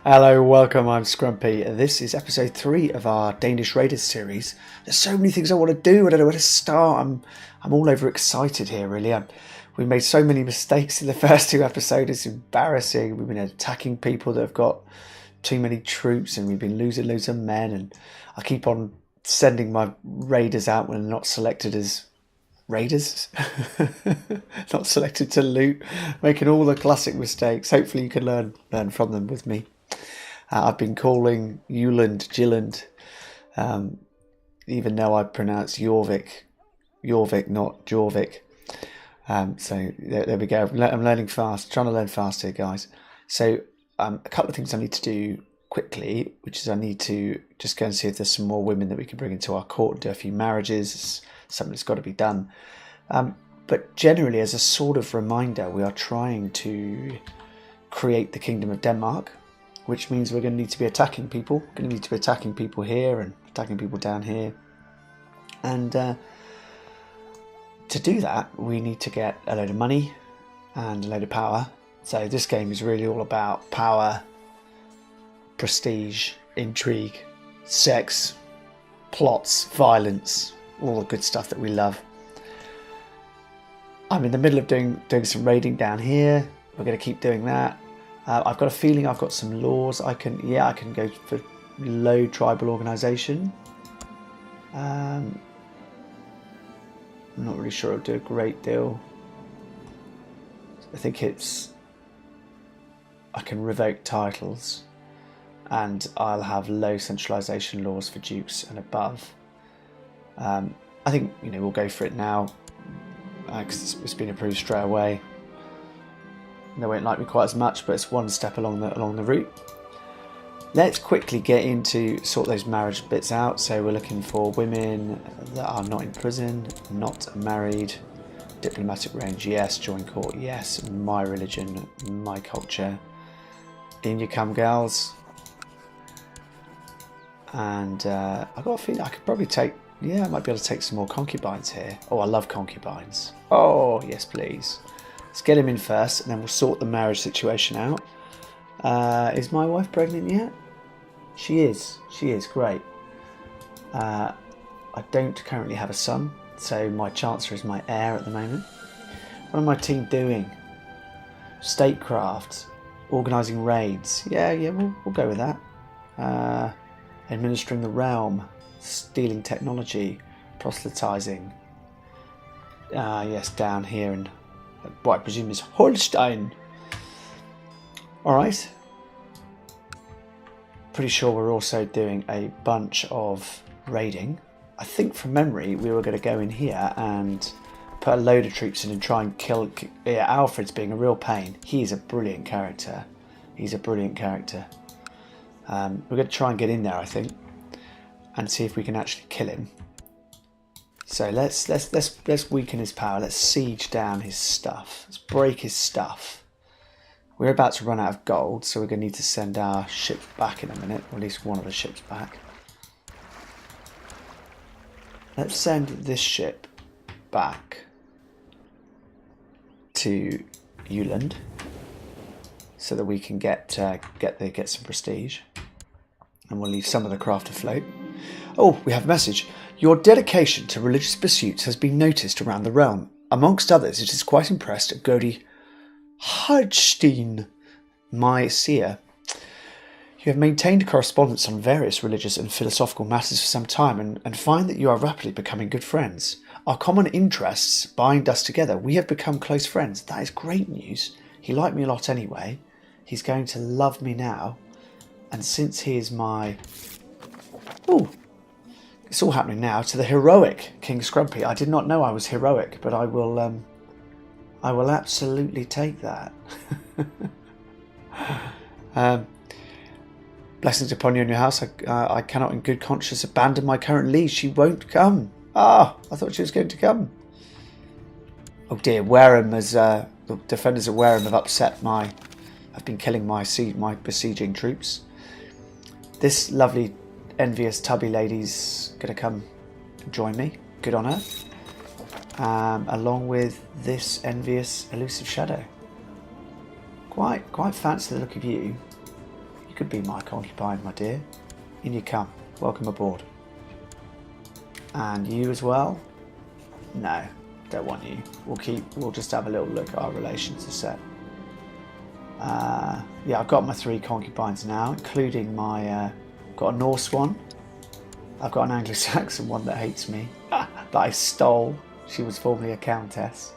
Hello, welcome, I'm Scrumpy. This is episode 3 of our Danish Raiders series. There's so many things I want to do, I don't know where to start. I'm all over excited here, really. We made so many mistakes in the first 2 episodes, it's embarrassing. We've been attacking people that have got too many troops and we've been losing loads of men, and I keep on sending my raiders out when they're not selected as raiders. Not selected to loot, making all the classic mistakes. Hopefully you can learn from them with me. I've been calling Jylland, even though I pronounce Jorvik, not Jorvik. So there we go. I'm learning fast, trying to learn fast here, guys. So a couple of things I need to do quickly, which is I need to just go and see if there's some more women that we can bring into our court and do a few marriages. It's something that's got to be done. But generally, as a sort of reminder, we are trying to create the Kingdom of Denmark, which means we're going to need to be attacking people. We're going to need to be attacking people here and attacking people down here. And to do that, we need to get a load of money and a load of power. So this game is really all about power, prestige, intrigue, sex, plots, violence, all the good stuff that we love. I'm in the middle of doing some raiding down here. We're going to keep doing that. I've got a feeling I've got some laws. I can go for low tribal organisation. I'm not really sure it'll do a great deal. I think I can revoke titles, and I'll have low centralisation laws for dukes and above. I think we'll go for it now because it's been approved straight away. They won't like me quite as much, but it's one step along the route. Let's quickly get into sort those marriage bits out. So we're looking for women that are not in prison, not married, diplomatic range, yes, join court, yes, my religion, my culture. In you come, gals. And I've got a feeling I could probably I might be able to take some more concubines here. Oh, I love concubines. Oh, yes, please. Let's get him in first, and then we'll sort the marriage situation out. Is my wife pregnant yet? She is. She is. Great. I don't currently have a son, so my chancellor is my heir at the moment. What am my team doing? Statecraft, organising raids. Yeah, we'll go with that. Administering the realm, stealing technology, proselytising. Yes, down here in what I presume is Holstein. Alright. Pretty sure we're also doing a bunch of raiding. I think from memory we were going to go in here and put a load of troops in and try and kill... Yeah, Alfred's being a real pain. He's a brilliant character. We're going to try and get in there, I think, and see if we can actually kill him. So let's weaken his power. Let's siege down his stuff. Let's break his stuff. We're about to run out of gold, so we're going to need to send our ship back in a minute, or at least one of the ships back. Let's send this ship back to Jylland so that we can get some prestige, and we'll leave some of the craft afloat. Oh, we have a message. Your dedication to religious pursuits has been noticed around the realm. Amongst others, it has quite impressed Godi Hardstein, my seer. You have maintained correspondence on various religious and philosophical matters for some time and find that you are rapidly becoming good friends. Our common interests bind us together. We have become close friends. That is great news. He liked me a lot anyway. He's going to love me now. And since he is my... Ooh! It's all happening now to the heroic King Scrumpy. I did not know I was heroic, but I will absolutely take that. Blessings upon you and your house. I cannot in good conscience abandon my current liege. She won't come. I thought she was going to come. Oh dear, Wareham has... the defenders of Wareham have upset I've been killing my besieging troops. This lovely... envious tubby lady's gonna come join me. Good on her. Along with this envious elusive shadow. Quite fancy the look of you. could be my concubine, my dear. In you come. Welcome aboard. And you as well? No, don't want you. We'll just have a little look at our relations a sec. Yeah, I've got my 3 concubines now, including my, got a Norse one. I've got an Anglo-Saxon one that hates me, that I stole. She was formerly a countess.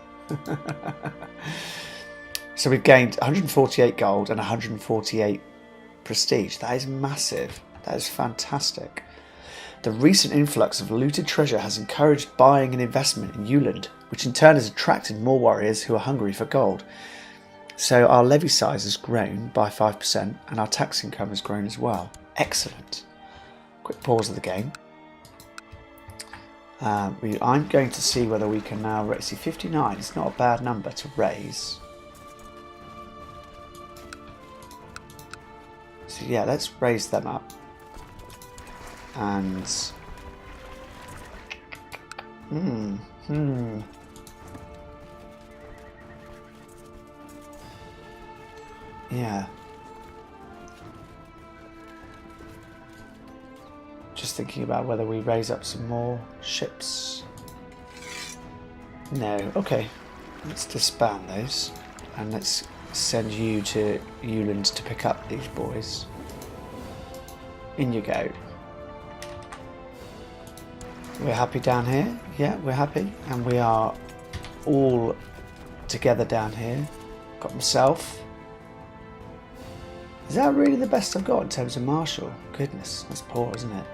So we've gained 148 gold and 148 prestige. That is massive. That is fantastic. The recent influx of looted treasure has encouraged buying and investment in Jylland, which in turn has attracted more warriors who are hungry for gold. So our levy size has grown by 5% and our tax income has grown as well. Excellent. Quick pause of the game. I'm going to see whether we can now raise. See, 59 is not a bad number to raise. So yeah, let's raise them up. And yeah. Just thinking about whether we raise up some more ships. No, okay. Let's disband those and let's send you to Jylland to pick up these boys. In you go. We're happy down here. Yeah, we're happy. And we are all together down here. Got myself. Is that really the best I've got in terms of martial? Goodness, that's poor, isn't it?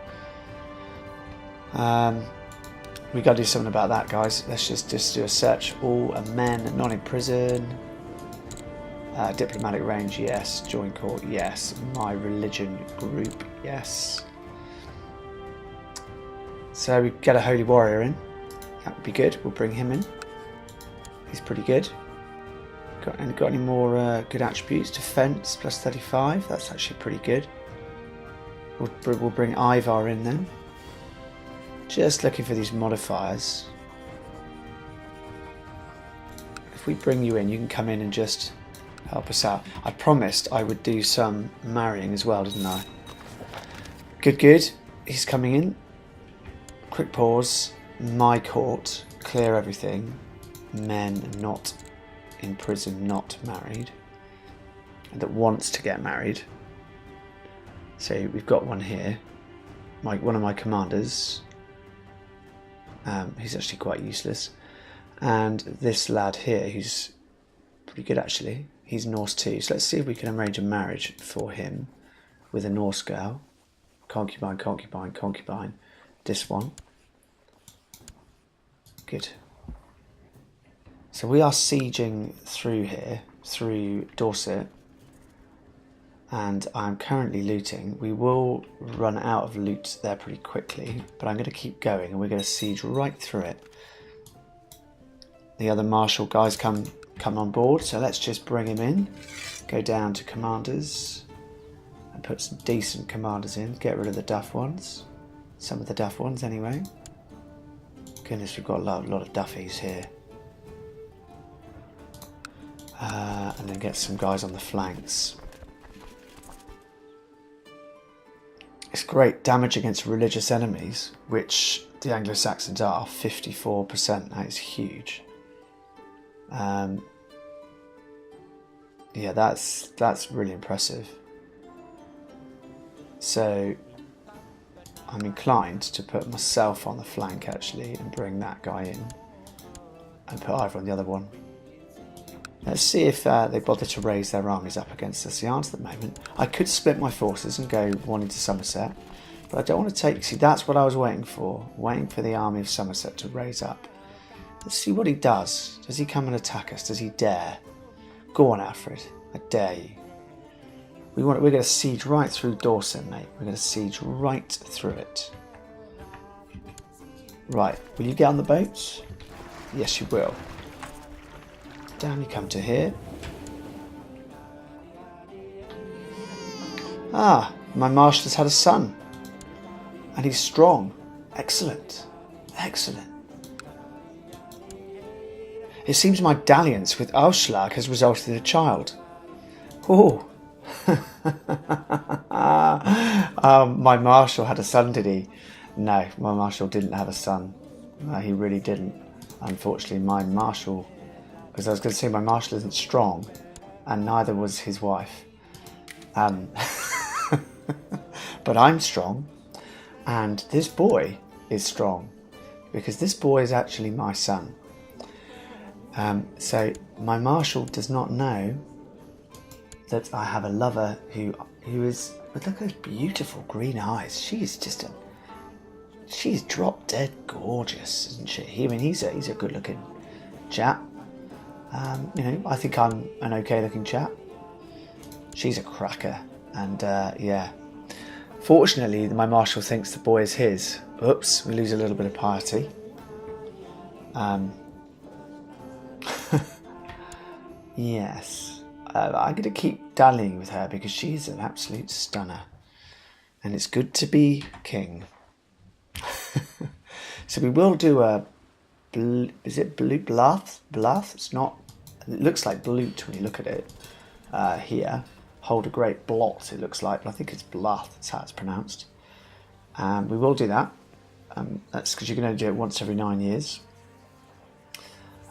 We got to do something about that, guys. Let's just do a search. All men not in prison. Diplomatic range, yes. Join court, yes. My religion group, yes. So we get a holy warrior in. That would be good. We'll bring him in. He's pretty good. Got any more good attributes? Defense plus 35. That's actually pretty good. We'll bring Ivar in then. Just looking for these modifiers. If we bring you in, you can come in and just help us out. I promised I would do some marrying as well, didn't I? Good, good. He's coming in. Quick pause. My court. Clear everything. Men not in prison, not married. And that wants to get married. So we've got one here. One of my commanders. He's actually quite useless. And this lad here, who's pretty good actually. He's Norse too. So let's see if we can arrange a marriage for him with a Norse girl. Concubine, concubine, concubine. This one. Good. So we are sieging through here, through Dorset. And I'm currently looting. We will run out of loot there pretty quickly, but I'm going to keep going and we're going to siege right through it. The other martial guys come on board, so let's just bring him in. Go down to commanders and put some decent commanders in. Get rid of the duff ones. Some of the duff ones anyway. Goodness, we've got a lot of duffies here. And then get some guys on the flanks. It's great damage against religious enemies, which the Anglo-Saxons are, 54%. That is huge. Yeah, that's really impressive. So I'm inclined to put myself on the flank actually and bring that guy in and put Ivor on the other one. Let's see if they bother to raise their armies up against us. The answer at the moment, I could split my forces and go one into Somerset, but I don't want to take. See, that's what I was waiting for the army of Somerset to raise up. Let's see what he does. Does he come and attack us? Does he dare? Go on, Alfred. I dare you. We're going to siege right through Dorset, mate. We're going to siege right through it. Right. Will you get on the boats? Yes, you will. Down you come to here. Ah, my marshal has had a son. And he's strong. Excellent. Excellent. It seems my dalliance with Ausschlag has resulted in a child. Oh, My marshal had a son, did he? No, my marshal didn't have a son. No, he really didn't. Unfortunately, my marshal, because I was going to say my marshal isn't strong, and neither was his wife. But I'm strong, and this boy is strong, because this boy is actually my son. So my marshal does not know that I have a lover who is, but look at those beautiful green eyes. She's drop dead gorgeous, isn't she? I mean, he's a good looking chap. You know, I think I'm an okay looking chap. She's a cracker, and yeah. Fortunately, my marshal thinks the boy is his. Oops, we lose a little bit of piety. Yes, I'm going to keep dallying with her because she's an absolute stunner, and it's good to be king. So we will do a. Is it bluth? Bluth? It's not. It looks like blute when you look at it. Here, hold a great blot. It looks like, but I think it's bluth. That's how it's pronounced. We will do that. That's because you can only do it once every 9 years.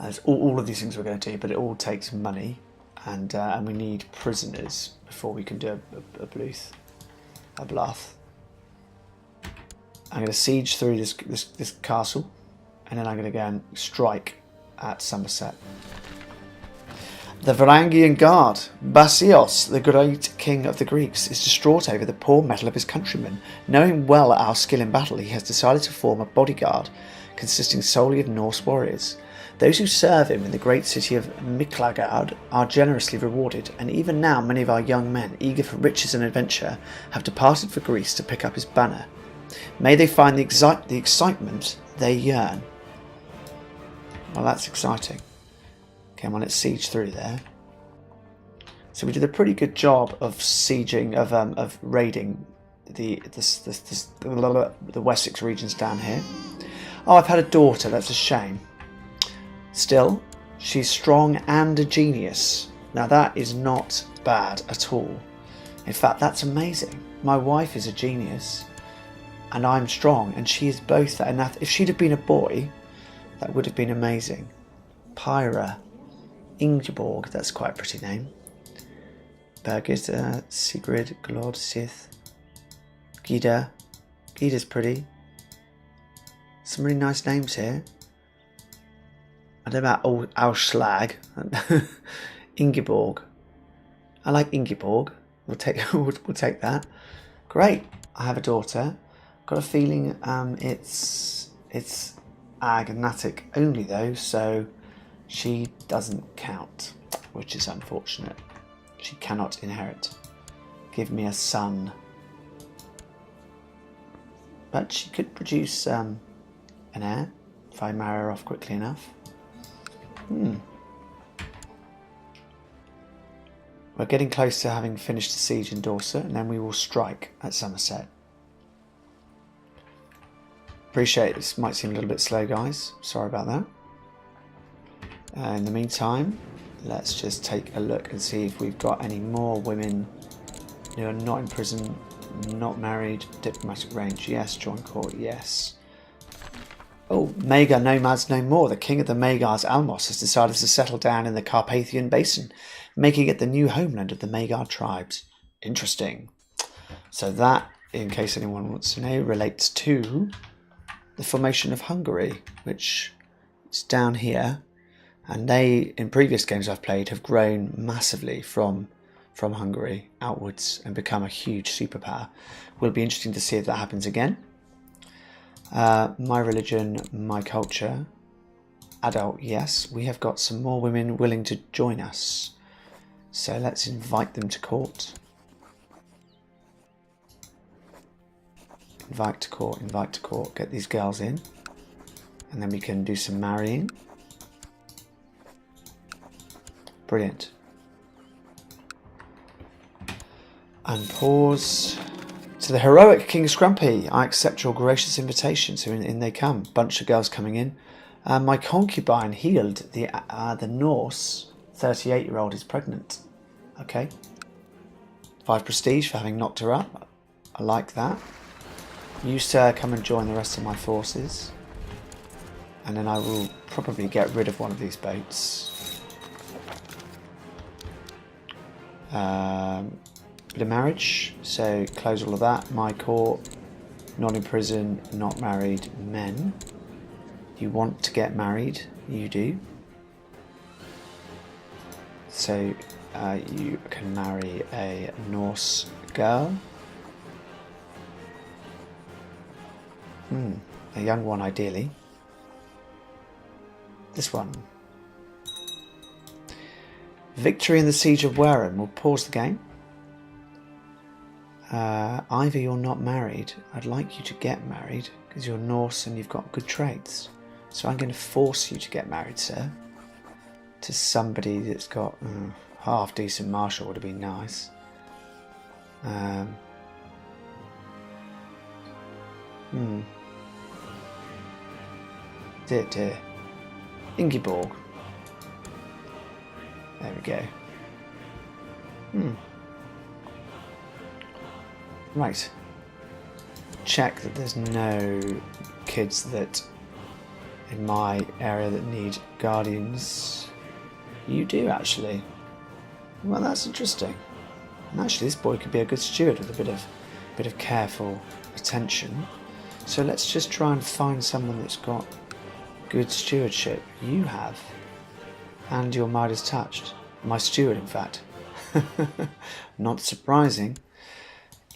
There's all of these things we're going to do, but it all takes money, and we need prisoners before we can do a bluth, a bluth. I'm going to siege through this castle, and then I'm going to go and strike at Somerset. The Varangian guard, Basios, the great king of the Greeks, is distraught over the poor mettle of his countrymen. Knowing well our skill in battle, he has decided to form a bodyguard consisting solely of Norse warriors. Those who serve him in the great city of Miklagard are generously rewarded, and even now many of our young men, eager for riches and adventure, have departed for Greece to pick up his banner. May they find the excitement they yearn. Well, that's exciting. Come on, let's siege through there. So we did a pretty good job of sieging, of raiding the Wessex regions down here. Oh, I've had a daughter. That's a shame. Still, she's strong and a genius. Now that is not bad at all. In fact, that's amazing. My wife is a genius, and I'm strong, and she is both that. And if she'd have been a boy, that would have been amazing. Pyra, Ingeborg, that's quite a pretty name. Birgitta, Sigrid, Glod, Sith, Gida. Gida's pretty. Some really nice names here. I don't know about Auslag. Ingeborg. I like Ingeborg. We'll take that. Great. I have a daughter. Got a feeling it's agnatic only though, so she doesn't count, which is unfortunate. She cannot inherit. Give me a son. But she could produce an heir if I marry her off quickly enough. We're getting close to having finished the siege in Dorset, and then we will strike at Somerset. Appreciate this might seem a little bit slow, guys. Sorry about that. In the meantime, let's just take a look and see if we've got any more women who are not in prison, not married, diplomatic range. Yes, join court. Yes. Oh, Magyar nomads no more. The king of the Magyars, Almos, has decided to settle down in the Carpathian Basin, making it the new homeland of the Magyar tribes. Interesting. So that, in case anyone wants to know, relates to the formation of Hungary, which is down here. And they, in previous games I've played, have grown massively from Hungary outwards and become a huge superpower. Will be interesting to see if that happens again. My religion, my culture. Adult, yes. We have got some more women willing to join us. So let's invite them to court. Invite to court, invite to court. Get these girls in. And then we can do some marrying. Brilliant. And pause. To the heroic King Scrumpy, I accept your gracious invitation. So in they come. Bunch of girls coming in. My concubine healed the Norse 38-year-old is pregnant. Okay. 5 prestige for having knocked her up. I like that. You, sir, come and join the rest of my forces. And then I will probably get rid of one of these boats. Bit of marriage, so close all of that. My court, not in prison, not married men. You want to get married, you do. So you can marry a Norse girl. A young one ideally. This one. Victory in the Siege of Warren. We'll pause the game. Either you're not married. I'd like you to get married because you're Norse and you've got good traits. So I'm going to force you to get married, sir. To somebody that's got half decent martial would have been nice. Dear. Ingeborg. There we go. Right. Check that there's no kids that in my area that need guardians. You do actually. Well, that's interesting. And actually, this boy could be a good steward with a bit of careful attention. So let's just try and find someone that's got good stewardship. You have. And your mind is touched. My steward, in fact. Not surprising.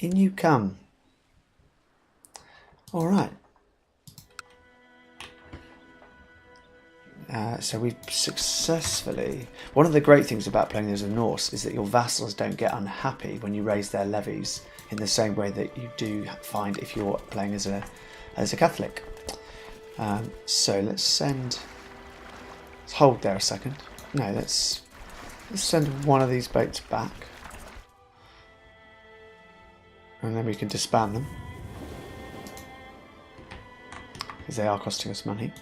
In you come. Alright. So we've successfully... One of the great things about playing as a Norse is that your vassals don't get unhappy when you raise their levies in the same way that you do find if you're playing as a Catholic. So let's send... Let's hold there a second. No, let's send one of these boats back. And then we can disband them. Because they are costing us money.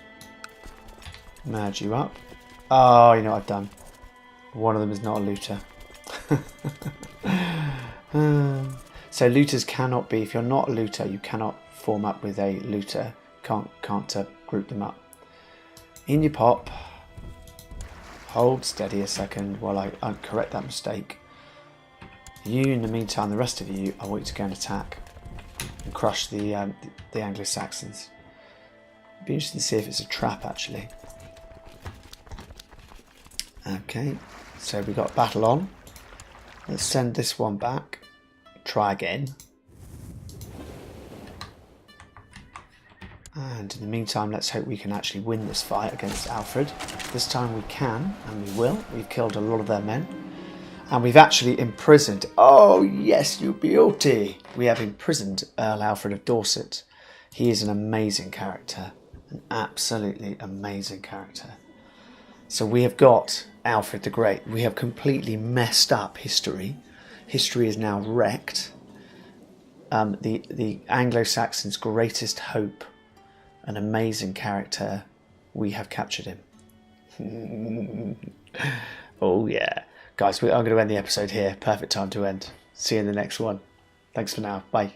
Merge you up. Oh, you know what I've done? One of them is not a looter. So looters cannot be, if you're not a looter, you cannot form up with a looter. Can't group them up. In you pop. Hold steady a second while I correct that mistake. You, in the meantime, the rest of you, I want you to go and attack and crush the Anglo-Saxons. Be interested to see if it's a trap, actually. Okay, so we got battle on. Let's send this one back. Try again. And in the meantime, let's hope we can actually win this fight against Alfred. This time we can, and we will. We've killed a lot of their men. And we've actually imprisoned... Oh, yes, you beauty! We have imprisoned Earl Alfred of Dorset. He is an amazing character. An absolutely amazing character. So we have got Alfred the Great. We have completely messed up history. History is now wrecked. The Anglo-Saxons' greatest hope, an amazing character, we have captured him. Oh yeah. Guys, I'm going to end the episode here. Perfect time to end. See you in the next one. Thanks for now. Bye.